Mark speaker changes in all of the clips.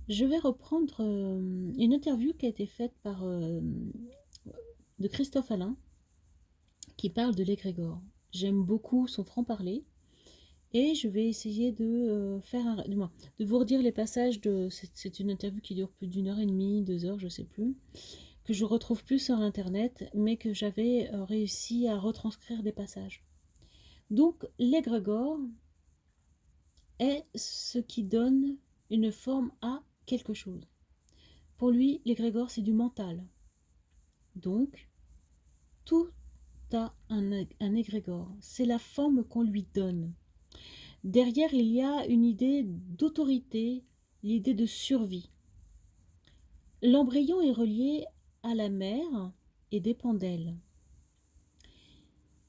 Speaker 1: Je vais reprendre une interview qui a été faite de Christophe Alain, qui parle de l'égrégore. J'aime beaucoup son franc-parler et je vais essayer de vous redire les passages c'est une interview qui dure plus d'une heure et demie, 2 heures, je sais plus, que je retrouve plus sur internet, mais que j'avais réussi à retranscrire des passages. Donc l'égrégore est ce qui donne une forme à quelque chose. Pour lui, l'égrégore, c'est du mental. Donc, tout a un égrégore. C'est la forme qu'on lui donne. Derrière, il y a une idée d'autorité, l'idée de survie. L'embryon est relié à la mère et dépend d'elle.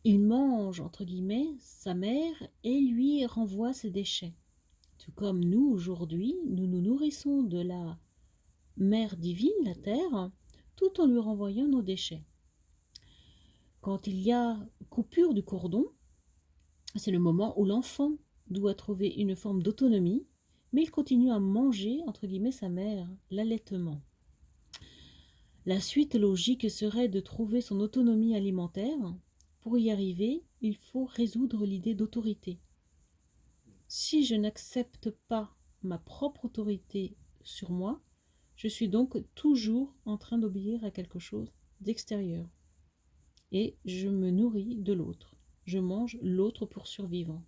Speaker 1: Il mange, entre guillemets, sa mère et lui renvoie ses déchets. Tout comme nous, aujourd'hui, nous nous nourrissons de la mère divine, la terre, tout en lui renvoyant nos déchets. Quand il y a coupure du cordon, c'est le moment où l'enfant doit trouver une forme d'autonomie, mais il continue à manger, entre guillemets, sa mère, l'allaitement. La suite logique serait de trouver son autonomie alimentaire. Pour y arriver, il faut résoudre l'idée d'autorité. Si je n'accepte pas ma propre autorité sur moi, je suis donc toujours en train d'obéir à quelque chose d'extérieur. Et je me nourris de l'autre. Je mange l'autre pour survivre.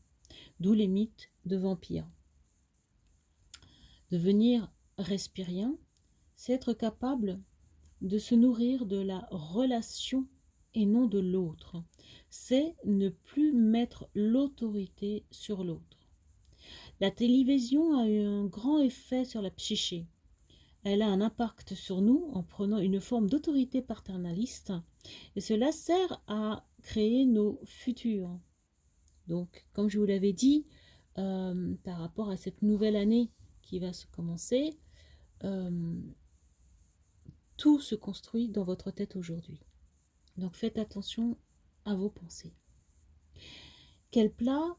Speaker 1: D'où les mythes de vampires. Devenir respirien, c'est être capable de se nourrir de la relation et non de l'autre. C'est ne plus mettre l'autorité sur l'autre. La télévision a eu un grand effet sur la psyché. Elle a un impact sur nous en prenant une forme d'autorité paternaliste et cela sert à créer nos futurs. Donc, comme je vous l'avais dit, par rapport à cette nouvelle année qui va se commencer, euh, tout se construit dans votre tête aujourd'hui. Donc faites attention à vos pensées. Quel plat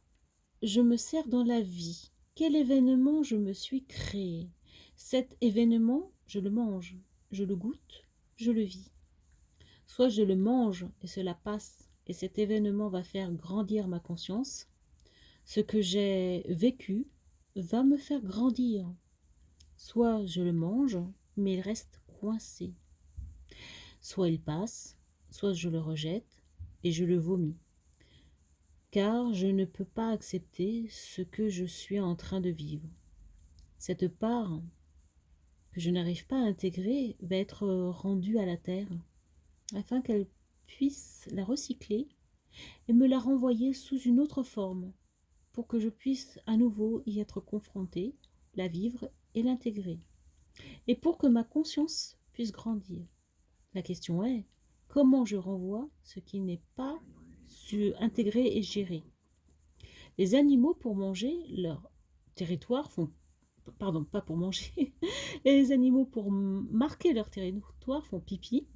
Speaker 1: je me sers dans la vie? Quel événement je me suis créé? Cet événement, je le mange, je le goûte, je le vis. Soit je le mange et cela passe et cet événement va faire grandir ma conscience. Ce que j'ai vécu va me faire grandir. Soit je le mange, mais il reste coincé. Soit il passe, soit je le rejette et je le vomis. Car je ne peux pas accepter ce que je suis en train de vivre. Cette part que je n'arrive pas à intégrer va être rendue à la terre afin qu'elle puisse la recycler et me la renvoyer sous une autre forme pour que je puisse à nouveau y être confrontée, la vivre et l'intégrer. Et pour que ma conscience puisse grandir. La question est, comment je renvoie ce qui n'est pas intégré et géré? Les animaux, pour manger, leur territoire font... Pardon, pas pour manger. Les animaux, pour marquer leur territoire, font pipi.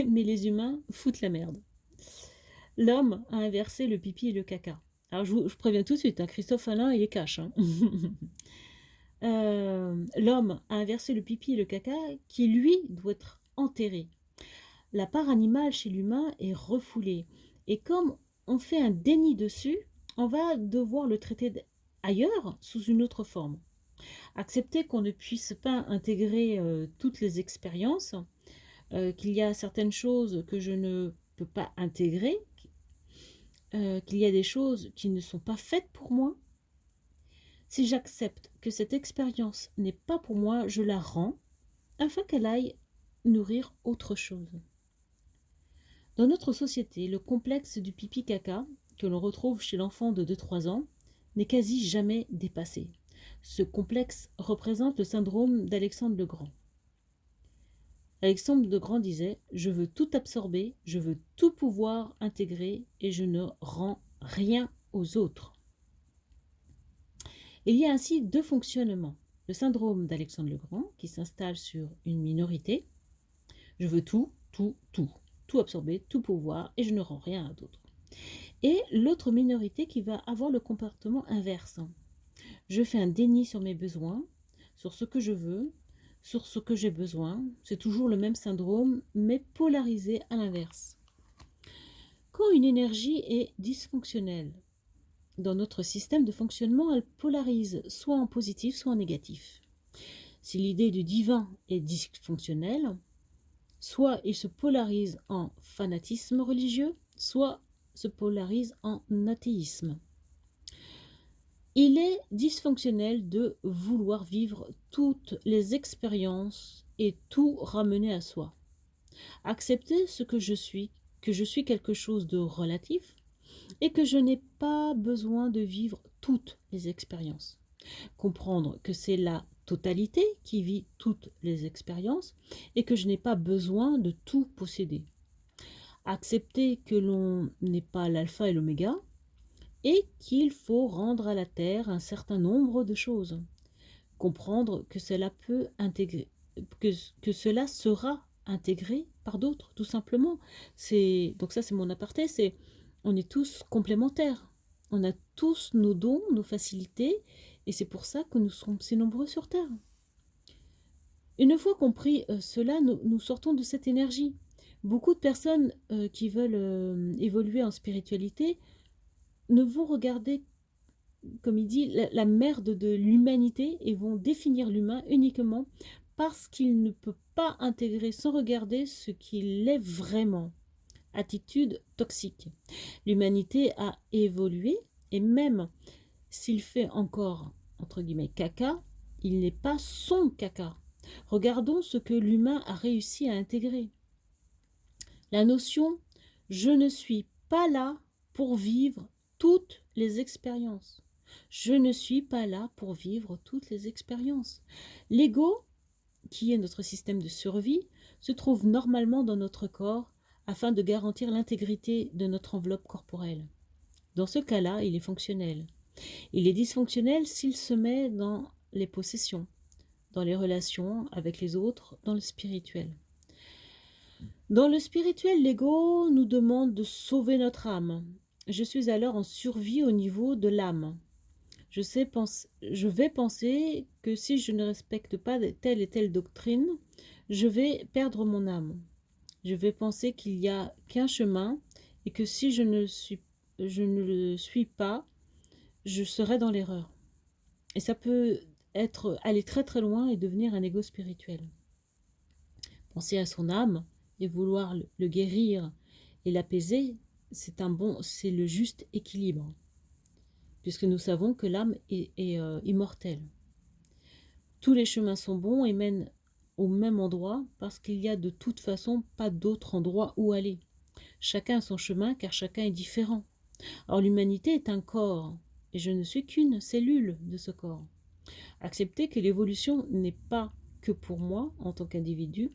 Speaker 1: Mais les humains foutent la merde. L'homme a inversé le pipi et le caca. Alors je préviens tout de suite, hein, Christophe Alain, il est cash. Hein. L'homme a inversé le pipi et le caca qui, lui, doit être enterré. La part animale chez l'humain est refoulée. Et comme on fait un déni dessus, on va devoir le traiter ailleurs sous une autre forme. Accepter qu'on ne puisse pas intégrer toutes les expériences, qu'il y a certaines choses que je ne peux pas intégrer, qu'il y a des choses qui ne sont pas faites pour moi. Si j'accepte que cette expérience n'est pas pour moi, je la rends afin qu'elle aille nourrir autre chose. Dans notre société, le complexe du pipi-caca, que l'on retrouve chez l'enfant de 2-3 ans, n'est quasi jamais dépassé. Ce complexe représente le syndrome d'Alexandre le Grand. Alexandre le Grand disait « Je veux tout absorber, je veux tout pouvoir intégrer et je ne rends rien aux autres ». Il y a ainsi deux fonctionnements. Le syndrome d'Alexandre le Grand, qui s'installe sur une minorité. Je veux tout, tout, tout. Tout absorber, tout pouvoir, et je ne rends rien à d'autres. Et l'autre minorité qui va avoir le comportement inverse. Je fais un déni sur mes besoins, sur ce que je veux, sur ce que j'ai besoin. C'est toujours le même syndrome, mais polarisé à l'inverse. Quand une énergie est dysfonctionnelle, dans notre système de fonctionnement, elle polarise soit en positif, soit en négatif. Si l'idée du divin est dysfonctionnelle, soit il se polarise en fanatisme religieux, soit se polarise en athéisme. Il est dysfonctionnel de vouloir vivre toutes les expériences et tout ramener à soi. Accepter ce que je suis quelque chose de relatif et que je n'ai pas besoin de vivre toutes les expériences. Comprendre que c'est la totalité qui vit toutes les expériences et que je n'ai pas besoin de tout posséder. Accepter que l'on n'est pas l'alpha et l'oméga et qu'il faut rendre à la Terre un certain nombre de choses. Comprendre que cela peut intégrer, que cela sera intégré par d'autres, tout simplement. Donc ça, c'est mon aparté, on est tous complémentaires. On a tous nos dons, nos facilités, et c'est pour ça que nous sommes si nombreux sur Terre. Une fois compris cela, nous sortons de cette énergie. Beaucoup de personnes qui veulent évoluer en spiritualité ne vont regarder, comme il dit, la merde de l'humanité et vont définir l'humain uniquement parce qu'il ne peut pas intégrer sans regarder ce qu'il est vraiment. Attitude toxique. L'humanité a évolué et même s'il fait encore, entre guillemets, caca, il n'est pas son caca. Regardons ce que l'humain a réussi à intégrer. La notion « je ne suis pas là pour vivre toutes les expériences ». Je ne suis pas là pour vivre toutes les expériences. L'ego, qui est notre système de survie, se trouve normalement dans notre corps afin de garantir l'intégrité de notre enveloppe corporelle. Dans ce cas-là, il est fonctionnel. Il est dysfonctionnel s'il se met dans les possessions, dans les relations avec les autres, dans le spirituel. Dans le spirituel, l'ego nous demande de sauver notre âme. Je suis alors en survie au niveau de l'âme. Je vais penser que si je ne respecte pas telle et telle doctrine, je vais perdre mon âme. Je vais penser qu'il n'y a qu'un chemin et que si je ne le suis pas, je serai dans l'erreur. Et ça peut aller très très loin et devenir un ego spirituel. Penser à son âme et vouloir le guérir et l'apaiser, c'est le juste équilibre. Puisque nous savons que l'âme est immortelle. Tous les chemins sont bons et mènent au même endroit parce qu'il n'y a de toute façon pas d'autre endroit où aller. Chacun a son chemin car chacun est différent. Or l'humanité est un corps et je ne suis qu'une cellule de ce corps. Accepter que l'évolution n'est pas que pour moi en tant qu'individu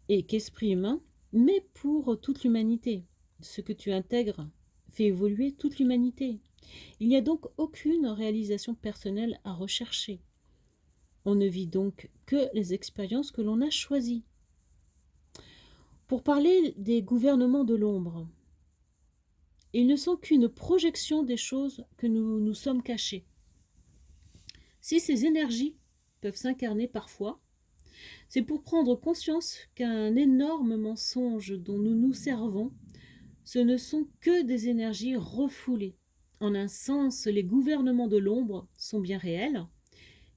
Speaker 1: et qu'esprit humain, mais pour toute l'humanité. Ce que tu intègres fait évoluer toute l'humanité. Il n'y a donc aucune réalisation personnelle à rechercher. On ne vit donc que les expériences que l'on a choisies. Pour parler des gouvernements de l'ombre, ils ne sont qu'une projection des choses que nous nous sommes cachées. Si ces énergies peuvent s'incarner parfois, c'est pour prendre conscience qu'un énorme mensonge dont nous nous servons, ce ne sont que des énergies refoulées. En un sens, les gouvernements de l'ombre sont bien réels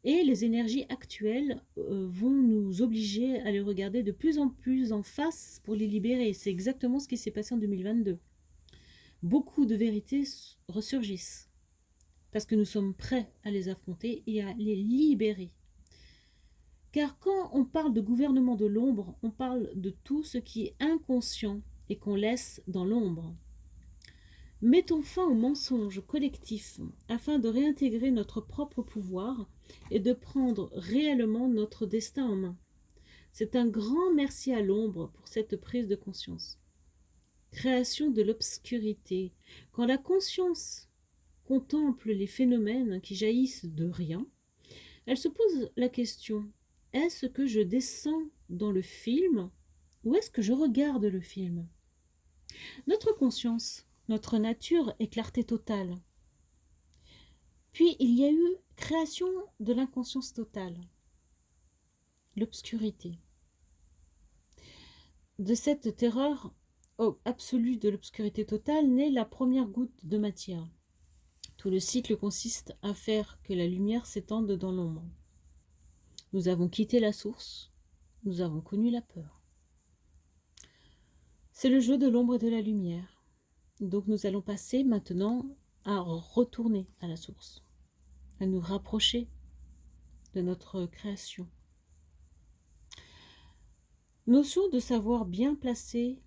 Speaker 1: et les énergies actuelles vont nous obliger à les regarder de plus en plus en face pour les libérer. C'est exactement ce qui s'est passé en 2022. Beaucoup de vérités ressurgissent parce que nous sommes prêts à les affronter et à les libérer. Car quand on parle de gouvernement de l'ombre, on parle de tout ce qui est inconscient et qu'on laisse dans l'ombre. Mettons fin au mensonge collectif afin de réintégrer notre propre pouvoir et de prendre réellement notre destin en main. C'est un grand merci à l'ombre pour cette prise de conscience. Création de l'obscurité. Quand la conscience contemple les phénomènes qui jaillissent de rien, elle se pose la question, est-ce que je descends dans le film ou est-ce que je regarde le film? Notre conscience, notre nature est clarté totale. Puis il y a eu création de l'inconscience totale, l'obscurité. De cette terreur absolue de l'obscurité totale naît la première goutte de matière. Tout le cycle consiste à faire que la lumière s'étende dans l'ombre. Nous avons quitté la source, nous avons connu la peur. C'est le jeu de l'ombre et de la lumière. Donc nous allons passer maintenant à retourner à la source, à nous rapprocher de notre création. Notion de savoir bien placer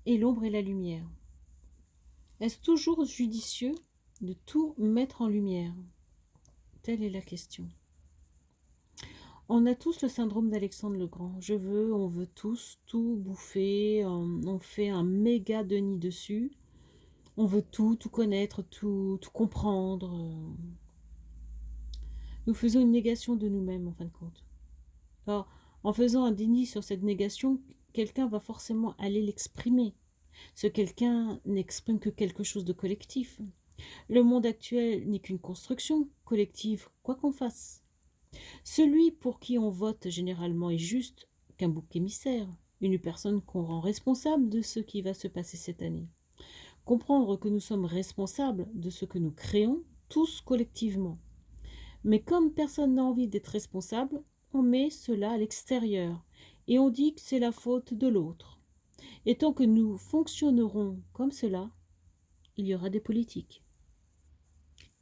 Speaker 1: et l'ombre et la lumière. Est-ce toujours judicieux de tout mettre en lumière? Telle est la question. On a tous le syndrome d'Alexandre le Grand. On veut tous tout bouffer, on fait un méga déni dessus. On veut tout connaître, tout comprendre. Nous faisons une négation de nous-mêmes en fin de compte. Alors, en faisant un déni sur cette négation, quelqu'un va forcément aller l'exprimer. Ce quelqu'un n'exprime que quelque chose de collectif. Le monde actuel n'est qu'une construction collective, quoi qu'on fasse. Celui pour qui on vote généralement est juste qu'un bouc émissaire, une personne qu'on rend responsable de ce qui va se passer cette année. Comprendre que nous sommes responsables de ce que nous créons, tous collectivement. Mais comme personne n'a envie d'être responsable, on met cela à l'extérieur et on dit que c'est la faute de l'autre. Et tant que nous fonctionnerons comme cela, il y aura des politiques.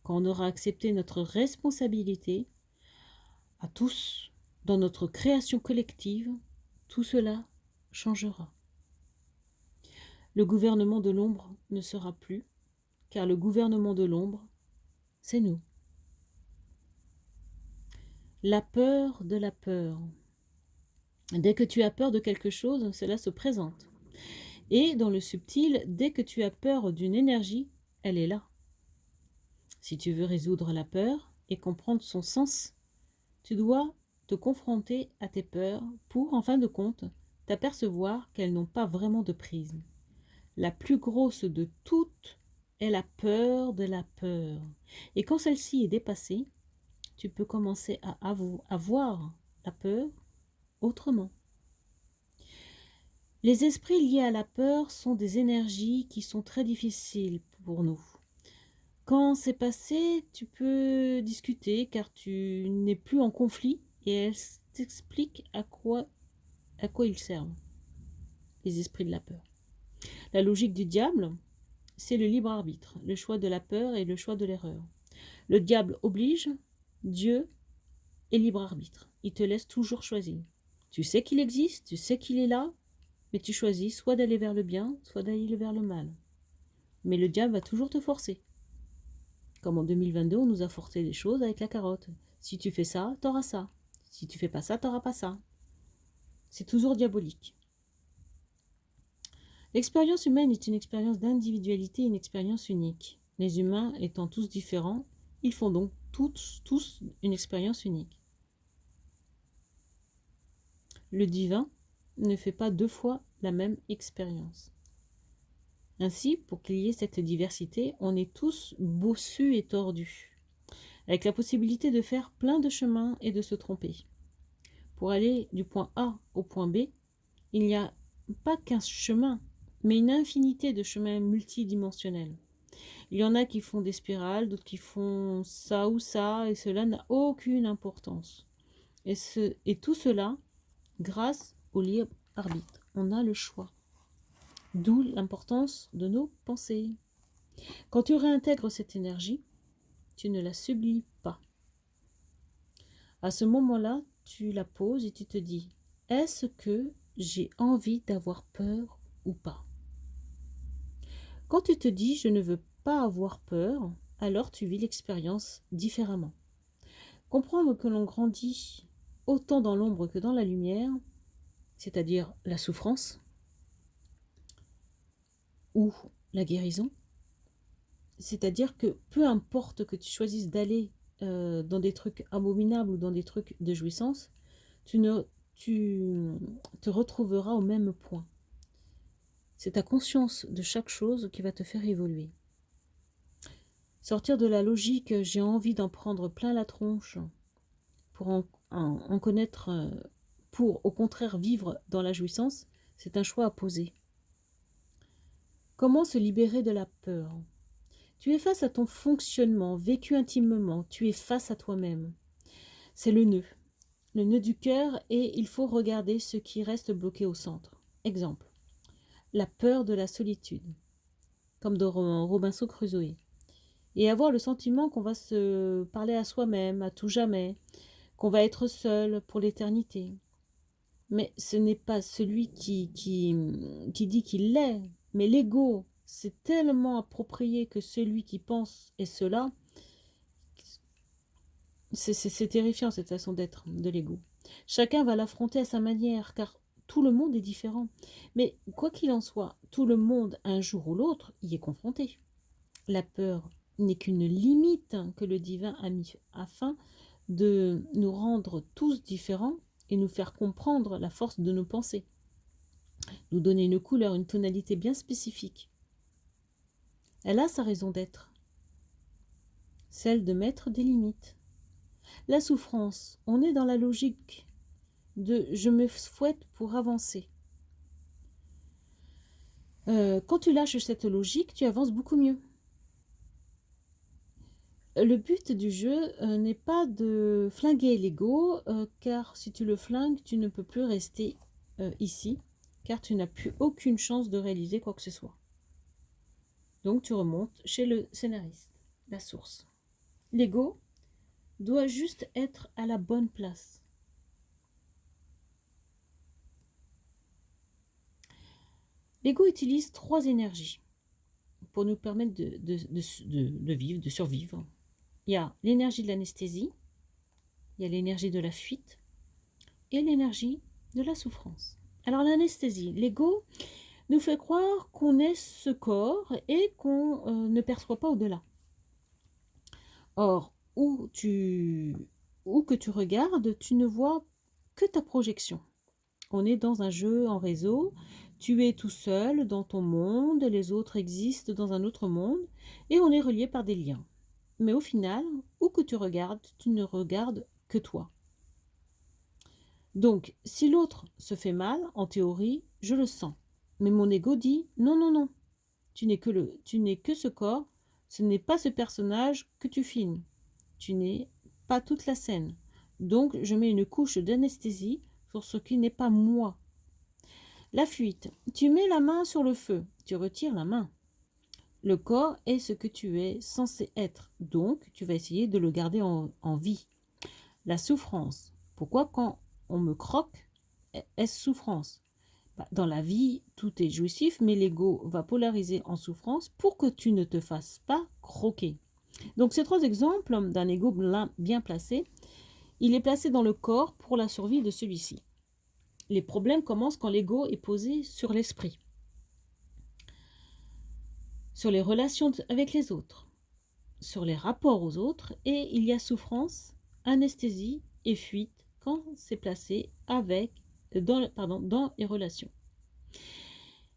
Speaker 1: Quand on aura accepté notre responsabilité, à tous, dans notre création collective, tout cela changera. Le gouvernement de l'ombre ne sera plus, car le gouvernement de l'ombre, c'est nous. La peur de la peur. Dès que tu as peur de quelque chose, cela se présente. Et dans le subtil, dès que tu as peur d'une énergie, elle est là. Si tu veux résoudre la peur et comprendre son sens, tu dois te confronter à tes peurs pour, en fin de compte, t'apercevoir qu'elles n'ont pas vraiment de prise. La plus grosse de toutes est la peur de la peur. Et quand celle-ci est dépassée, tu peux commencer à voir la peur autrement. Les esprits liés à la peur sont des énergies qui sont très difficiles pour nous. Quand c'est passé, tu peux discuter car tu n'es plus en conflit et elles t'expliquent à quoi ils servent, les esprits de la peur. La logique du diable, c'est le libre arbitre, le choix de la peur et le choix de l'erreur. Le diable oblige, Dieu est libre arbitre. Il te laisse toujours choisir. Tu sais qu'il existe, tu sais qu'il est là, mais tu choisis soit d'aller vers le bien, soit d'aller vers le mal. Mais le diable va toujours te forcer. Comme en 2022, on nous a forcé des choses avec la carotte. Si tu fais ça, t'auras ça. Si tu fais pas ça, t'auras pas ça. C'est toujours diabolique. L'expérience humaine est une expérience d'individualité, une expérience unique. Les humains étant tous différents, ils font donc tous une expérience unique. Le divin ne fait pas deux fois la même expérience. Ainsi, pour qu'il y ait cette diversité, on est tous bossus et tordus, avec la possibilité de faire plein de chemins et de se tromper. Pour aller du point A au point B, il n'y a pas qu'un chemin, mais une infinité de chemins multidimensionnels. Il y en a qui font des spirales, d'autres qui font ça ou ça, et cela n'a aucune importance. Et tout cela grâce au libre arbitre. On a le choix. D'où l'importance de nos pensées. Quand tu réintègres cette énergie, tu ne la subis pas. À ce moment-là, tu la poses et tu te dis, est-ce que j'ai envie d'avoir peur ou pas? Quand tu te dis, je ne veux pas avoir peur, alors tu vis l'expérience différemment. Comprendre que l'on grandit autant dans l'ombre que dans la lumière, c'est-à-dire la souffrance ou la guérison, c'est-à-dire que peu importe que tu choisisses d'aller dans des trucs abominables ou dans des trucs de jouissance, tu te retrouveras au même point. C'est ta conscience de chaque chose qui va te faire évoluer. Sortir de la logique, j'ai envie d'en prendre plein la tronche pour en connaître, pour au contraire vivre dans la jouissance, c'est un choix à poser. Comment se libérer de la peur? Tu es face à ton fonctionnement, vécu intimement, tu es face à toi-même. C'est le nœud du cœur, et il faut regarder ce qui reste bloqué au centre. Exemple, la peur de la solitude, comme dans Robinson Crusoe. Et avoir le sentiment qu'on va se parler à soi-même, à tout jamais, qu'on va être seul pour l'éternité. Mais ce n'est pas celui qui dit qu'il l'est, mais l'ego. C'est tellement approprié que celui qui pense est cela. C'est terrifiant cette façon d'être de l'ego. Chacun va l'affronter à sa manière, car tout le monde est différent. Mais quoi qu'il en soit, tout le monde, un jour ou l'autre, y est confronté. La peur n'est qu'une limite que le divin a mis afin de nous rendre tous différents et nous faire comprendre la force de nos pensées, nous donner une couleur, une tonalité bien spécifique. Elle a sa raison d'être, celle de mettre des limites. La souffrance, on est dans la logique de je me fouette pour avancer. Quand tu lâches cette logique, tu avances beaucoup mieux. Le but du jeu n'est pas de flinguer l'ego, car si tu le flingues, tu ne peux plus rester ici, car tu n'as plus aucune chance de réaliser quoi que ce soit. Donc tu remontes chez le scénariste, la source. L'ego doit juste être à la bonne place. L'ego utilise 3 énergies pour nous permettre de vivre, de survivre. Il y a l'énergie de l'anesthésie, il y a l'énergie de la fuite et l'énergie de la souffrance. Alors l'anesthésie, l'ego nous fait croire qu'on est ce corps et qu'on ne perçoit pas au-delà. Or, où que tu regardes, tu ne vois que ta projection. On est dans un jeu en réseau, tu es tout seul dans ton monde, les autres existent dans un autre monde, et on est relié par des liens. Mais au final, où que tu regardes, tu ne regardes que toi. Donc, si l'autre se fait mal, en théorie, je le sens. Mais mon ego dit non, non, non, tu n'es que ce corps, ce n'est pas ce personnage que tu filmes. Tu n'es pas toute la scène. Donc, je mets une couche d'anesthésie sur ce qui n'est pas moi. La fuite. Tu mets la main sur le feu, tu retires la main. Le corps est ce que tu es censé être, donc tu vas essayer de le garder en vie. La souffrance. Pourquoi quand on me croque, est-ce souffrance? Dans la vie, tout est jouissif, mais l'ego va polariser en souffrance pour que tu ne te fasses pas croquer. Donc ces 3 exemples d'un ego bien placé, il est placé dans le corps pour la survie de celui-ci. Les problèmes commencent quand l'ego est posé sur l'esprit, sur les relations avec les autres, sur les rapports aux autres, et il y a souffrance, anesthésie et fuite quand c'est placé dans les relations.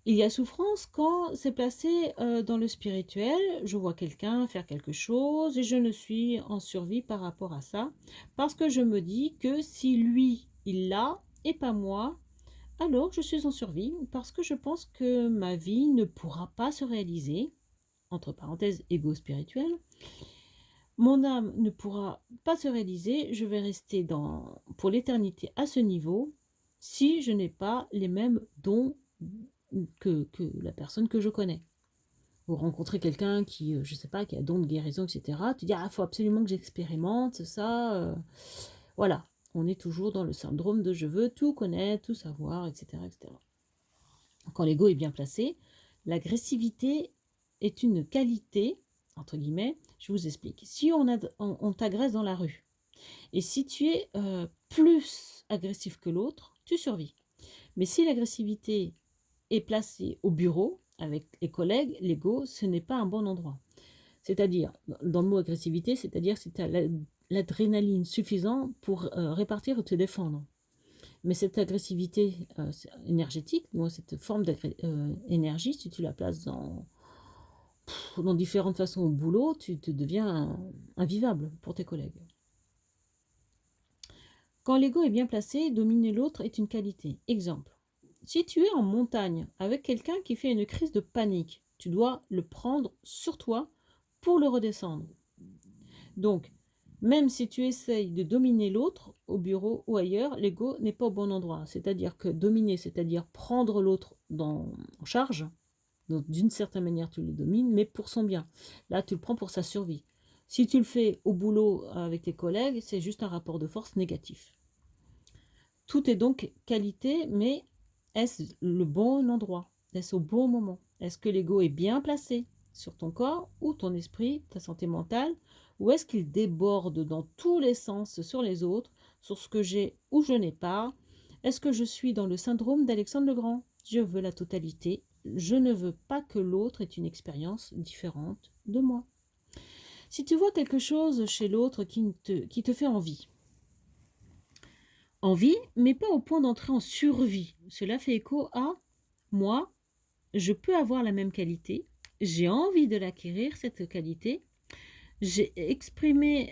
Speaker 1: Il y a souffrance quand c'est placé dans le spirituel. Je vois quelqu'un faire quelque chose et je ne suis en survie par rapport à ça, parce que je me dis que si lui, il l'a et pas moi, alors je suis en survie parce que je pense que ma vie ne pourra pas se réaliser, entre parenthèses, égo spirituel. Mon âme ne pourra pas se réaliser, je vais rester pour l'éternité à ce niveau si je n'ai pas les mêmes dons que la personne que je connais. Vous rencontrez quelqu'un qui, je sais pas, qui a don de guérison, etc. Tu dis, ah, il faut absolument que j'expérimente ça. Voilà, on est toujours dans le syndrome de je veux tout connaître, tout savoir, etc. etc. Quand l'ego est bien placé, l'agressivité est une qualité, entre guillemets, je vous explique. Si on t'agresse dans la rue, et si tu es plus agressif que l'autre, tu survis. Mais si l'agressivité est placée au bureau, avec les collègues, l'ego, ce n'est pas un bon endroit. C'est-à-dire, dans le mot agressivité, c'est-à-dire si tu as l'adrénaline suffisante pour répartir ou te défendre. Mais cette agressivité énergétique, cette forme d'énergie, si tu la places dans différentes façons au boulot, tu te deviens invivable pour tes collègues. Quand l'ego est bien placé, dominer l'autre est une qualité. Exemple, si tu es en montagne avec quelqu'un qui fait une crise de panique, tu dois le prendre sur toi pour le redescendre. Donc, même si tu essayes de dominer l'autre au bureau ou ailleurs, l'ego n'est pas au bon endroit. C'est-à-dire que dominer, c'est-à-dire prendre l'autre en charge. Donc, d'une certaine manière, tu le domines, mais pour son bien. Là, tu le prends pour sa survie. Si tu le fais au boulot avec tes collègues, c'est juste un rapport de force négatif. Tout est donc qualité, mais est-ce le bon endroit? Est-ce au bon moment? Est-ce que l'ego est bien placé sur ton corps ou ton esprit, ta santé mentale? Ou est-ce qu'il déborde dans tous les sens sur les autres, sur ce que j'ai ou je n'ai pas? Est-ce que je suis dans le syndrome d'Alexandre le Grand? Je veux la totalité. Je ne veux pas que l'autre ait une expérience différente de moi. Si tu vois quelque chose chez l'autre qui te fait envie, mais pas au point d'entrer en survie. Cela fait écho à moi, je peux avoir la même qualité, j'ai envie de l'acquérir, cette qualité, j'ai exprimé,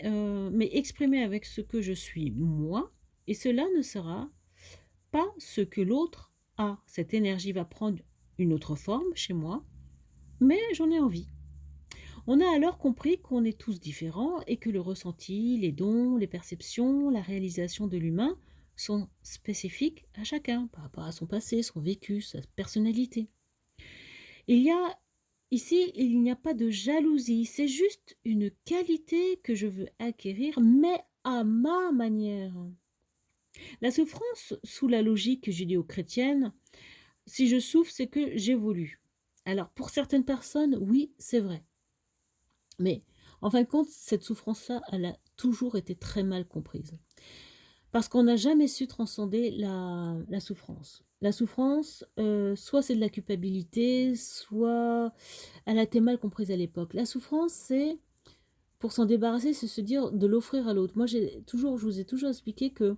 Speaker 1: mais exprimé avec ce que je suis moi, et cela ne sera pas ce que l'autre a. Cette énergie va prendre une autre forme chez moi, mais j'en ai envie. On a alors compris qu'on est tous différents et que le ressenti, les dons, les perceptions, la réalisation de l'humain sont spécifiques à chacun par rapport à son passé, son vécu, sa personnalité. Il y a ici, il n'y a pas de jalousie, c'est juste une qualité que je veux acquérir, mais à ma manière. La souffrance, sous la logique judéo-chrétienne, si je souffre, c'est que j'évolue. Alors, pour certaines personnes, oui, c'est vrai. Mais en fin de compte, cette souffrance-là, elle a toujours été très mal comprise. Parce qu'on n'a jamais su transcender la souffrance. La souffrance, soit c'est de la culpabilité, soit elle a été mal comprise à l'époque. La souffrance, c'est, pour s'en débarrasser, c'est se dire de l'offrir à l'autre. Moi, je vous ai toujours expliqué que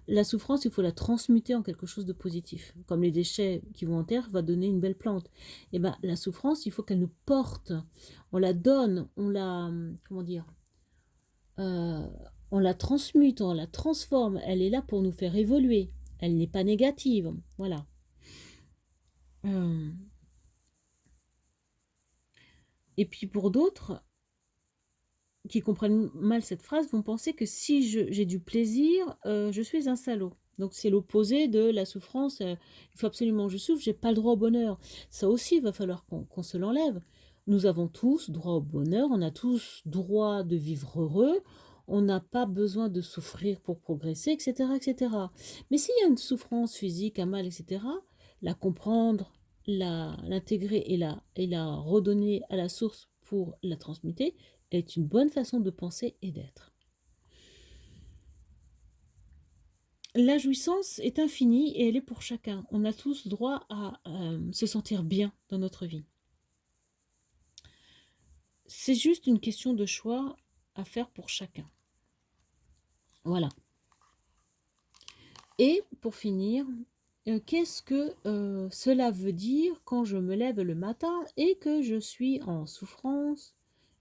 Speaker 1: la souffrance, il faut la transmuter en quelque chose de positif. Comme les déchets qui vont en terre va donner une belle plante. Et ben, la souffrance, il faut qu'elle nous porte. On la donne, on la, comment dire, euh, on la transmute, on la transforme. Elle est là pour nous faire évoluer. Elle n'est pas négative. Voilà. Euh, Et puis pour d'autres qui comprennent mal cette phrase vont penser que si j'ai du plaisir, je suis un salaud. Donc c'est l'opposé de la souffrance. Il faut absolument que je souffre, j'ai pas le droit au bonheur. Ça aussi, il va falloir qu'on se l'enlève. Nous avons tous droit au bonheur, on a tous droit de vivre heureux, on n'a pas besoin de souffrir pour progresser, etc., etc. Mais s'il y a une souffrance physique, un mal, etc., la comprendre, l'intégrer et la redonner à la source pour la transmuter est une bonne façon de penser et d'être. La jouissance est infinie et elle est pour chacun. On a tous droit à se sentir bien dans notre vie. C'est juste une question de choix à faire pour chacun. Voilà. Et pour finir, qu'est-ce que cela veut dire quand je me lève le matin et que je suis en souffrance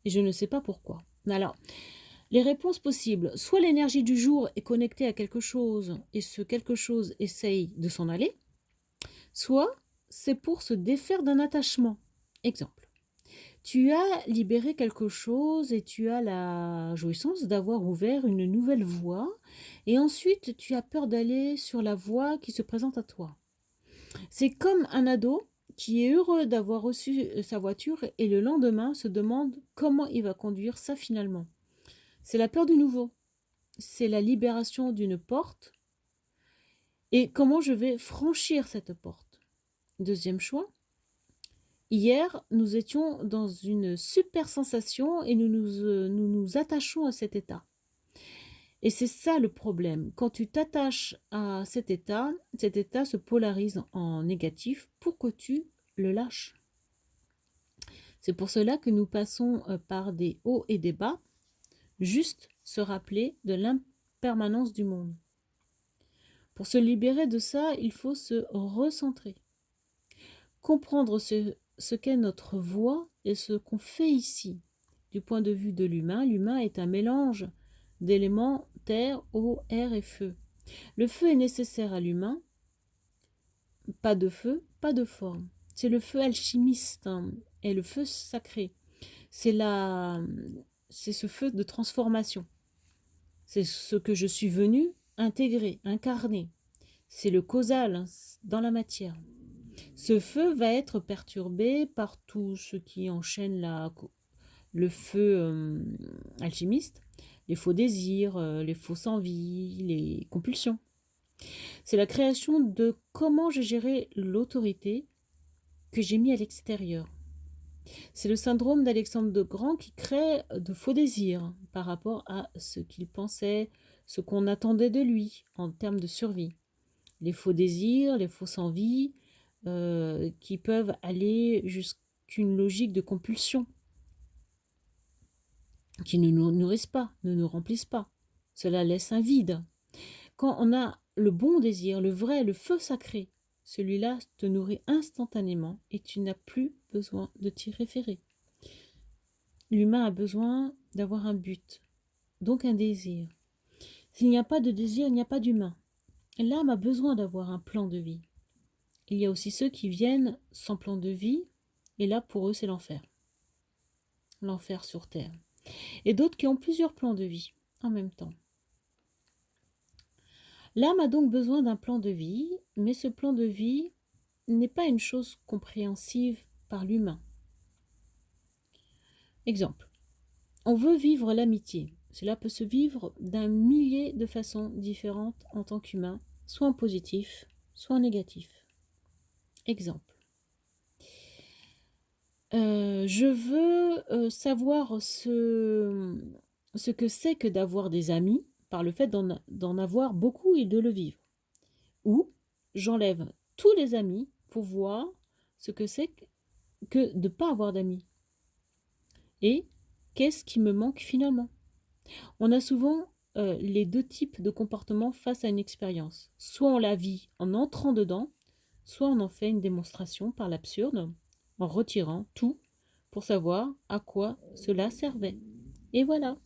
Speaker 1: et je ne sais pas pourquoi? Alors, les réponses possibles, soit l'énergie du jour est connectée à quelque chose et ce quelque chose essaye de s'en aller, soit c'est pour se défaire d'un attachement. Exemple, tu as libéré quelque chose et tu as la jouissance d'avoir ouvert une nouvelle voie et ensuite tu as peur d'aller sur la voie qui se présente à toi. C'est comme un ado qui est heureux d'avoir reçu sa voiture et le lendemain se demande comment il va conduire ça finalement. C'est la peur du nouveau. C'est la libération d'une porte et comment je vais franchir cette porte. Deuxième choix. Hier, nous étions dans une super sensation et nous attachons à cet état. Et c'est ça le problème. Quand tu t'attaches à cet état se polarise en négatif pour que tu le lâches. C'est pour cela que nous passons par des hauts et des bas, juste se rappeler de l'impermanence du monde. Pour se libérer de ça, il faut se recentrer. Comprendre ce ce qu'est notre voix et ce qu'on fait ici. Du point de vue de l'humain, l'humain est un mélange d'éléments terre, eau, air et feu. Le feu est nécessaire à l'humain. Pas de feu, pas de forme. C'est le feu alchimiste, hein, et le feu sacré. C'est c'est ce feu de transformation. C'est ce que je suis venu intégrer, incarner. C'est le causal, hein, dans la matière. Ce feu va être perturbé par tout ce qui enchaîne le feu alchimiste, les faux désirs, les fausses envies, les compulsions. C'est la création de comment j'ai géré l'autorité que j'ai mis à l'extérieur. C'est le syndrome d'Alexandre de Grand qui crée de faux désirs par rapport à ce qu'il pensait, ce qu'on attendait de lui en termes de survie. Les faux désirs, les fausses envies, qui peuvent aller jusqu'une logique de compulsion, qui ne nous nourrissent pas, ne nous remplissent pas. Cela laisse un vide. Quand on a le bon désir, le vrai, le feu sacré, celui-là te nourrit instantanément et tu n'as plus besoin de t'y référer. L'humain a besoin d'avoir un but, donc un désir. S'il n'y a pas de désir, il n'y a pas d'humain. L'âme a besoin d'avoir un plan de vie. Il y a aussi ceux qui viennent sans plan de vie, et là pour eux c'est l'enfer. L'enfer sur terre. Et d'autres qui ont plusieurs plans de vie en même temps. L'âme a donc besoin d'un plan de vie, mais ce plan de vie n'est pas une chose compréhensive par l'humain. Exemple, on veut vivre l'amitié. Cela peut se vivre d'un millier de façons différentes en tant qu'humain, soit en positif, soit en négatif. Exemple. Je veux savoir ce que c'est que d'avoir des amis par le fait d'en avoir beaucoup et de le vivre. Ou j'enlève tous les amis pour voir ce que c'est que de ne pas avoir d'amis. Et qu'est-ce qui me manque finalement? On a souvent les deux types de comportements face à une expérience. Soit on la vit en entrant dedans, soit on en fait une démonstration par l'absurde, en retirant tout pour savoir à quoi cela servait. Et voilà.